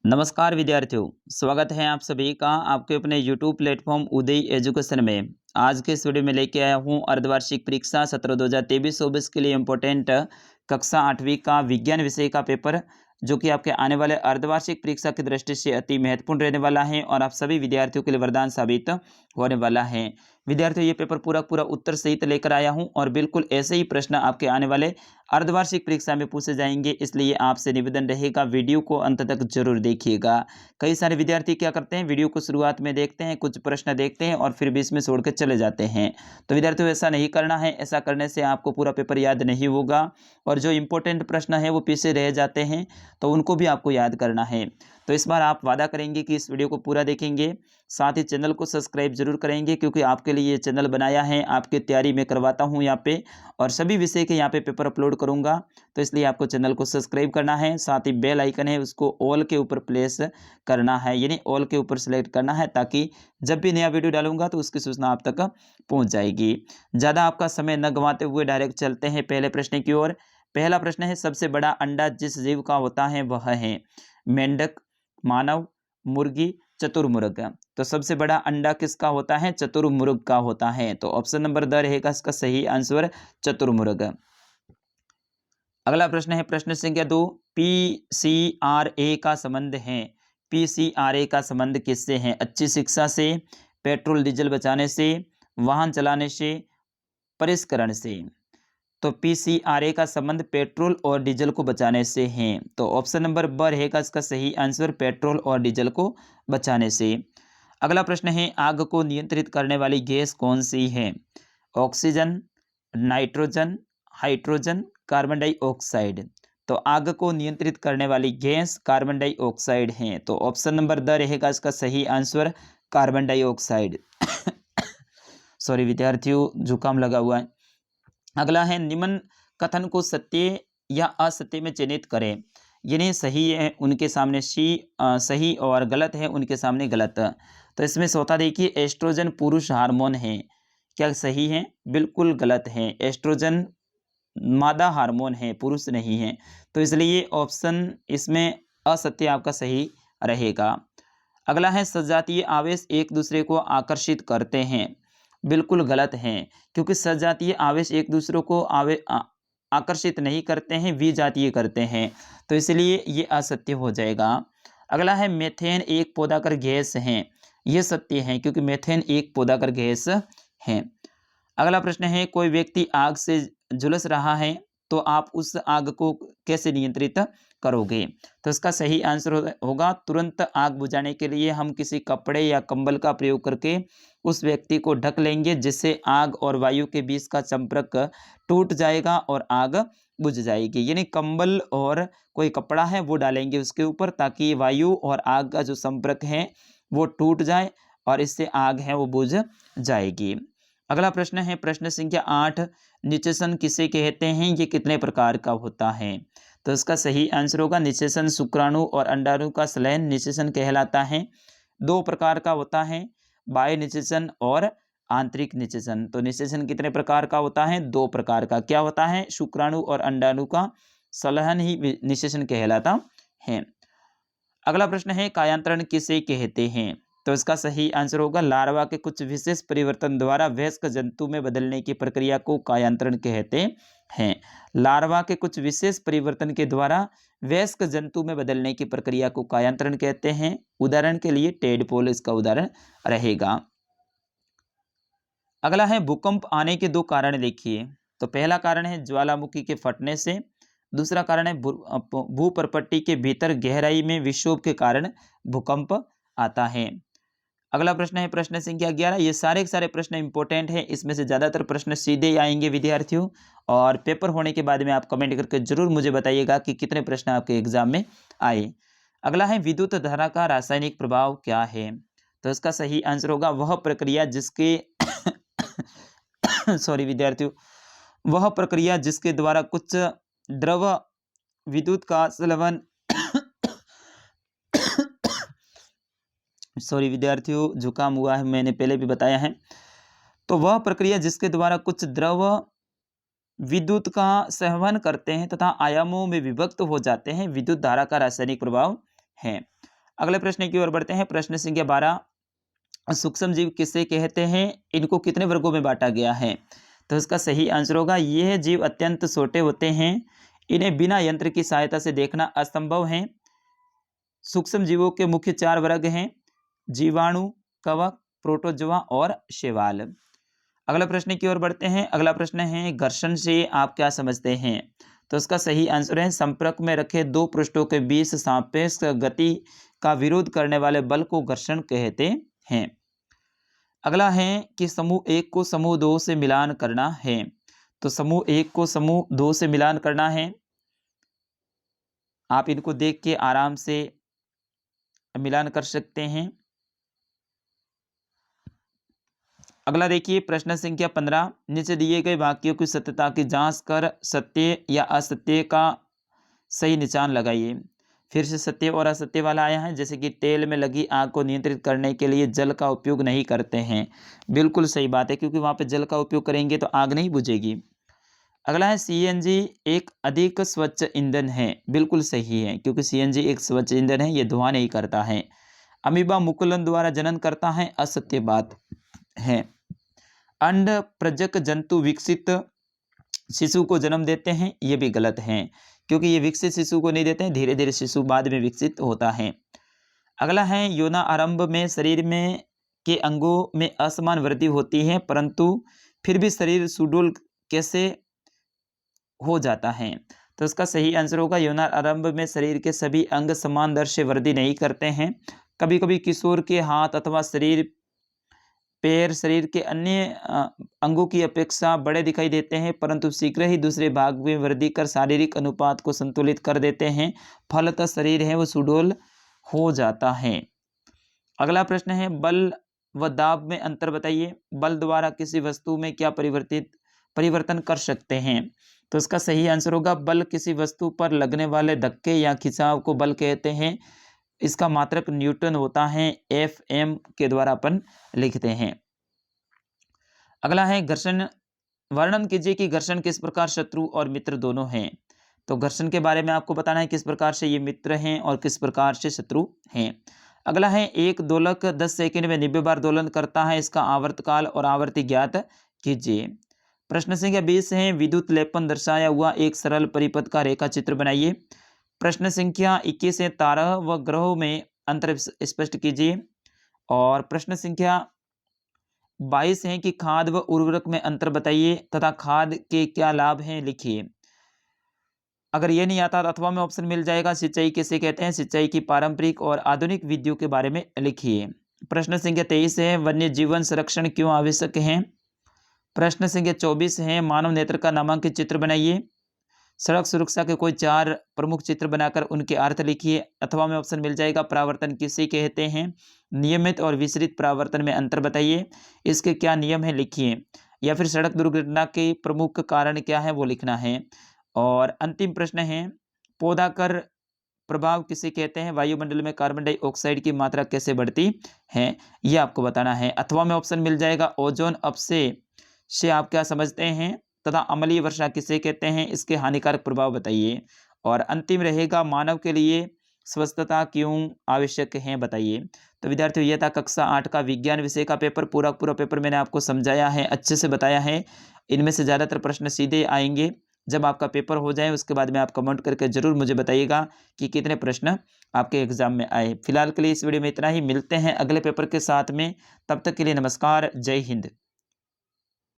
नमस्कार विद्यार्थियों, स्वागत है आप सभी का आपके अपने YouTube प्लेटफॉर्म उदय एजुकेशन में। आज के इस वीडियो में लेके आया हूँ अर्धवार्षिक परीक्षा सत्र 2023-24 के लिए इम्पोर्टेंट कक्षा 8वीं का विज्ञान विषय का पेपर, जो कि आपके आने वाले अर्धवार्षिक परीक्षा की दृष्टि से अति महत्वपूर्ण रहने वाला है और आप सभी विद्यार्थियों के लिए वरदान साबित होने वाला है। विद्यार्थियों, ये पेपर पूरा उत्तर सहित लेकर आया हूं और बिल्कुल ऐसे ही प्रश्न आपके आने वाले अर्धवार्षिक परीक्षा में पूछे जाएंगे, इसलिए आपसे निवेदन रहेगा वीडियो को अंत तक जरूर देखिएगा। कई सारे विद्यार्थी क्या करते हैं, वीडियो को शुरुआत में देखते हैं, कुछ प्रश्न देखते हैं और फिर बीच में छोड़ के चले जाते हैं। तो विद्यार्थियों, ऐसा नहीं करना है। ऐसा करने से आपको पूरा पेपर याद नहीं होगा और जो इंपॉर्टेंट प्रश्न है वो पीछे रह जाते हैं, तो उनको भी आपको याद करना है। तो इस बार आप वादा करेंगे कि इस वीडियो को पूरा देखेंगे, साथ ही चैनल को सब्सक्राइब जरूर करेंगे, क्योंकि आपके लिए ये चैनल बनाया है। आपकी तैयारी में करवाता हूँ यहाँ पे और सभी विषय के यहाँ पे पेपर अपलोड करूँगा, तो इसलिए आपको चैनल को सब्सक्राइब करना है। साथ ही बेल आइकन है, उसको ऑल के ऊपर प्लेस करना है, यानी ऑल के ऊपर सेलेक्ट करना है, ताकि जब भी नया वीडियो डालूंगा तो उसकी सूचना आप तक पहुँच जाएगी। ज़्यादा आपका समय न गंवाते हुए डायरेक्ट चलते हैं पहले प्रश्न की ओर। पहला प्रश्न है, सबसे बड़ा अंडा जिस जीव का होता है वह है मेंढक, मानव, मुर्गी, चतुर्मुर्ग। तो सबसे बड़ा अंडा किसका होता है? चतुर्मुर्ग का होता है। तो ऑप्शन नंबर द रहेगा इसका सही आंसर, चतुर्मुर्ग। अगला प्रश्न है प्रश्न संख्या 2, पीसीआरए का संबंध है। पीसीआरए का संबंध किससे है? अच्छी शिक्षा से, पेट्रोल डीजल बचाने से, वाहन चलाने से, परिष्करण से। तो पीसीआरए का संबंध पेट्रोल और डीजल को बचाने से है। तो ऑप्शन नंबर ब रहेगा इसका सही आंसर, पेट्रोल और डीजल को बचाने से। अगला प्रश्न है, आग को नियंत्रित करने वाली गैस कौन सी है? Oxygen, nitrogen, hydrogen, carbon dioxide. तो आग को नियंत्रित करने वाली गैस कार्बन डाइऑक्साइड है। तो ऑप्शन नंबर द रहेगा इसका सही आंसर, कार्बन डाइऑक्साइड। सॉरी विद्यार्थियों, जुकाम लगा हुआ है। अगला है, निम्न कथन को सत्य या असत्य में चिन्हित करें। यानी सही है उनके सामने सही और गलत है उनके सामने गलत। तो इसमें चौथा देखिए, एस्ट्रोजन पुरुष हार्मोन है। क्या सही है? बिल्कुल गलत है। एस्ट्रोजन मादा हार्मोन है, पुरुष नहीं है। तो इसलिए ऑप्शन इसमें असत्य आपका सही रहेगा। अगला है, सजातीय आवेश एक दूसरे को आकर्षित करते हैं। बिल्कुल गलत है, क्योंकि सजातीय आवेश एक दूसरे को आकर्षित नहीं करते हैं, विजातीय करते हैं। तो इसलिए ये असत्य हो जाएगा। अगला है, मेथेन एक पौधाकर गैस है। ये सत्य है, क्योंकि मेथेन एक पौधाकर गैस है। अगला प्रश्न है, कोई व्यक्ति आग से झुलस रहा है तो आप उस आग को कैसे नियंत्रित करोगे? तो इसका सही आंसर होगा, तुरंत आग बुझाने के लिए हम किसी कपड़े या कंबल का प्रयोग करके उस व्यक्ति को ढक लेंगे, जिससे आग और वायु के बीच का संपर्क टूट जाएगा और आग बुझ जाएगी। यानी कंबल और कोई कपड़ा है वो डालेंगे उसके ऊपर, ताकि वायु और आग का जो संपर्क है वो टूट जाए और इससे आग है वो बुझ जाएगी। अगला प्रश्न है प्रश्न संख्या 8, निषेचन किसे कहते हैं? ये कितने प्रकार का होता है? तो इसका सही आंसर होगा, निषेचन शुक्राणु और अंडाणु का संलयन निषेचन कहलाता है। 2 प्रकार का होता है, बाह्य निषेचन और आंतरिक निषेचन। तो निषेचन कितने प्रकार का होता है? 2 प्रकार का। क्या होता है? शुक्राणु और अंडाणु का संलयन ही निषेचन कहलाता है। अगला प्रश्न है, कायांतरण किसे कहते हैं? तो इसका सही आंसर होगा, लार्वा के कुछ विशेष परिवर्तन द्वारा वयस्क जंतु में बदलने की प्रक्रिया को कायांतरण कहते हैं। लार्वा के कुछ विशेष परिवर्तन के द्वारा वयस्क जंतु में बदलने की प्रक्रिया को कायांतरण कहते हैं। उदाहरण के लिए टेडपोल इसका उदाहरण रहेगा। अगला है, भूकंप आने के 2 कारण लिखिए। तो पहला कारण है ज्वालामुखी के फटने से, दूसरा कारण है भूपर्पट्टी के भीतर गहराई में विक्षोभ के कारण भूकंप आता है। अगला प्रश्न है प्रश्न संख्या 11। ये सारे के सारे प्रश्न इंपॉर्टेंट है, इसमें से ज़्यादातर प्रश्न सीधे ही आएंगे विद्यार्थियों, और पेपर होने के बाद में आप कमेंट करके जरूर मुझे बताइएगा कि कितने प्रश्न आपके एग्जाम में आए। अगला है, विद्युत धारा का रासायनिक प्रभाव क्या है? तो इसका सही आंसर होगा, वह प्रक्रिया जिसके सॉरी विद्यार्थियों, वह प्रक्रिया जिसके द्वारा कुछ द्रव विद्युत का संलयन सॉरी विद्यार्थियों, जुकाम हुआ है, मैंने पहले भी बताया है। तो वह प्रक्रिया जिसके द्वारा कुछ द्रव विद्युत का संवहन करते हैं तथा आयामों में विभक्त हो जाते हैं, विद्युत धारा का रासायनिक प्रभाव है। अगले प्रश्न की ओर बढ़ते हैं। प्रश्न संख्या 12, सूक्ष्म जीव किसे कहते हैं, इनको कितने वर्गों में बांटा गया है। तो इसका सही आंसर होगा, यह जीव अत्यंत छोटे होते हैं, इन्हें बिना यंत्र की सहायता से देखना असंभव है। सूक्ष्म जीवों के मुख्य 4 वर्ग हैं, जीवाणु, कवक, प्रोटोजोआ और शैवाल। अगला प्रश्न की ओर बढ़ते हैं। अगला प्रश्न है, घर्षण से आप क्या समझते हैं। तो इसका सही आंसर है, संपर्क में रखे दो पृष्ठों के बीच सापेक्ष गति का विरोध करने वाले बल को घर्षण कहते हैं। अगला है कि समूह 1 को समूह 2 से मिलान करना है। तो समूह 1 को समूह 2 से मिलान करना है, आप इनको देख के आराम से मिलान कर सकते हैं। अगला देखिए प्रश्न संख्या 15, नीचे दिए गए वाक्यों की सत्यता की जांच कर सत्य या असत्य का सही निशान लगाइए। फिर से सत्य और असत्य वाला आया है, जैसे कि तेल में लगी आग को नियंत्रित करने के लिए जल का उपयोग नहीं करते हैं। बिल्कुल सही बात है, क्योंकि वहाँ पे जल का उपयोग करेंगे तो आग नहीं बुझेगी। अगला है सीएनजी एक अधिक स्वच्छ ईंधन है। बिल्कुल सही है, क्योंकि सीएनजी एक स्वच्छ ईंधन है, ये धुआं नहीं करता है। अमीबा मुकुलन द्वारा जनन करता है, असत्य बात है। अंड प्रजक जंतु विकसित शिशु को जन्म देते हैं, ये भी गलत है, क्योंकि ये विकसित शिशु को नहीं देते हैं, धीरे धीरे शिशु बाद में विकसित होता है। अगला है यौना आरंभ में शरीर में के अंगों में असमान वृद्धि होती है, परंतु फिर भी शरीर सुडौल कैसे हो जाता है। तो इसका सही आंसर होगा, यौना आरंभ में शरीर के सभी अंग समान दर से वृद्धि नहीं करते हैं। कभी कभी किशोर के हाथ अथवा शरीर पैर शरीर के अन्य अंगों की अपेक्षा बड़े दिखाई देते हैं, परंतु शीघ्र ही दूसरे भाग में वृद्धि कर शारीरिक अनुपात को संतुलित कर देते हैं, फलतः शरीर है वो सुडौल हो जाता है। अगला प्रश्न है, बल व दाब में अंतर बताइए। बल द्वारा किसी वस्तु में क्या परिवर्तन कर सकते हैं। तो इसका सही आंसर होगा, बल किसी वस्तु पर लगने वाले धक्के या खिंचाव को बल कहते हैं। इसका मात्रक न्यूटन होता है, FM के द्वारा अपन लिखते हैं। अगला है घर्षण, वर्णन कीजिए कि घर्षण किस प्रकार शत्रु और मित्र दोनों हैं। तो घर्षण के बारे में आपको बताना है, किस प्रकार से ये मित्र हैं और किस प्रकार से शत्रु हैं। अगला है, एक दोलक 10 सेकंड में 90 बार दोलन करता है, इसका आवर्तकाल और आवर्ती ज्ञात कीजिए। प्रश्न संख्या 20 है, विद्युत लेपन दर्शाया हुआ एक सरल परिपथ का रेखा चित्र बनाइए। प्रश्न संख्या 21 है, तारा व ग्रहों में अंतर स्पष्ट कीजिए। और प्रश्न संख्या 22 है कि खाद व उर्वरक में अंतर बताइए तथा खाद के क्या लाभ हैं लिखिए। अगर ये नहीं आता तो अथवा में ऑप्शन मिल जाएगा, सिंचाई किसे कहते हैं, सिंचाई की पारंपरिक और आधुनिक विधियों के बारे में लिखिए। प्रश्न संख्या 23 है, वन्य जीवन संरक्षण क्यों आवश्यक है। प्रश्न संख्या 24 है, मानव नेत्र का नामांकित चित्र बनाइए। सड़क सुरक्षा के कोई 4 प्रमुख चित्र बनाकर उनके अर्थ लिखिए। अथवा में ऑप्शन मिल जाएगा, परावर्तन किसे कहते हैं, नियमित और विसरित परावर्तन में अंतर बताइए, इसके क्या नियम है लिखिए। या फिर सड़क दुर्घटना के प्रमुख कारण क्या है वो लिखना है। और अंतिम प्रश्न है, पौधा कर प्रभाव किसे कहते हैं, वायुमंडल में कार्बन डाइऑक्साइड की मात्रा कैसे बढ़ती है, यह आपको बताना है। अथवा में ऑप्शन मिल जाएगा, ओजोन अपक्षय से आप क्या समझते हैं तथा अम्लीय वर्षा किसे कहते हैं, इसके हानिकारक प्रभाव बताइए। और अंतिम रहेगा, मानव के लिए स्वस्थता क्यों आवश्यक है बताइए। तो विद्यार्थियों, यह था कक्षा 8 का विज्ञान विषय का पेपर। पूरा पेपर मैंने आपको समझाया है, अच्छे से बताया है। इनमें से ज़्यादातर प्रश्न सीधे आएंगे। जब आपका पेपर हो जाए उसके बाद में आप कमेंट करके ज़रूर मुझे बताइएगा कि कितने प्रश्न आपके एग्जाम में आए। फिलहाल के लिए इस वीडियो में इतना ही, मिलते हैं अगले पेपर के साथ में। तब तक के लिए नमस्कार, जय हिंद।